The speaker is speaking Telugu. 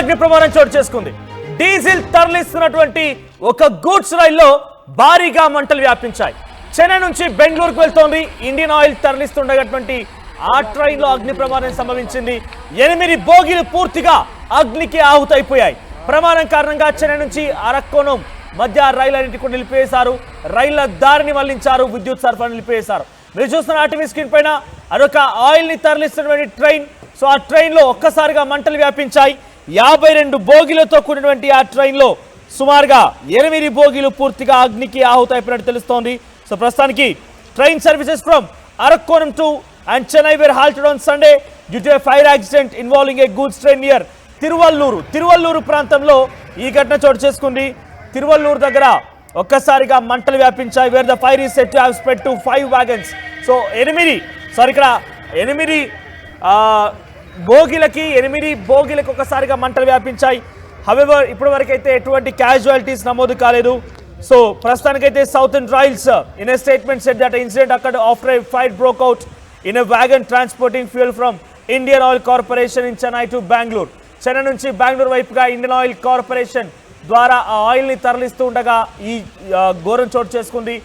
అగ్ని ప్రమాదం చోటు చేసుకుంది. డీజిల్ తరలిస్తున్నటువంటి ఒక గూడ్స్ రైల్లో భారీగా మంటలు వ్యాపించాయి. చెన్నై నుంచి బెంగళూరుకు వెళ్తోంది ఇండియన్ ఆయిల్ తరలిస్తుండేటువంటి ఆ ట్రైన్ లో అగ్ని ప్రమాదం సంభవించింది. 8 బోగీలు పూర్తిగా అగ్నికి ఆహుతైపోయాయి. ప్రమాదం కారణంగా చెన్నై నుంచి అరక్కోణం మధ్య రైళ్లన్నింటి కూడా నిలిపివేశారు. రైళ్ల దారిని మళ్లించారు, విద్యుత్ సరఫరా నిలిపివేశారు. మీరు చూస్తున్న ఆర్టీవీ స్క్రీన్ పైన అదొక ఆయిల్ ని తరలిస్తున్నటువంటి ట్రైన్. సో ఆ ట్రైన్ లో ఒక్కసారిగా మంటలు వ్యాపించాయి. 52 బోగీలతో కూడినటువంటి ఆ ట్రైన్ లో సుమారుగా 8 బోగీలు పూర్తిగా అగ్నికి ఆహుతైపోయినట్టు తెలుస్తోంది. సో ప్రస్తుతానికి train services from Arakkonam to and Chennai were halted on Sunday due to a fire accident involving a goods train near Tiruvallur ప్రాంతంలో ఈ ఘటన చోటు చేసుకుంది. తిరువల్లూరు దగ్గర ఒక్కసారిగా మంటలు వ్యాపించాయి. Wear the fire is set to have spread to 5 wagons. So 8 బోగీలకు ఒక్కసారిగా మంటలు వ్యాపించాయి. హవెవర్ ఇప్పటి వరకు అయితే ఎటువంటి క్యాజువాలిటీస్ నమోదు కాలేదు. సో ప్రస్తుతానికైతే southern rails in a statement said that incident అక్కడ after a fire broke out in a wagon transporting fuel from Indian Oil Corporation in Chennai to Bengaluru. Chennai నుంచి బెంగళూరు వైపుగా ఇండియన్ ఆయిల్ కార్పొరేషన్ ద్వారా ఆ ఆయిల్ని తరలిస్తూ ఉండగా ఈ ఘోరం చోటు చేసుకుంది.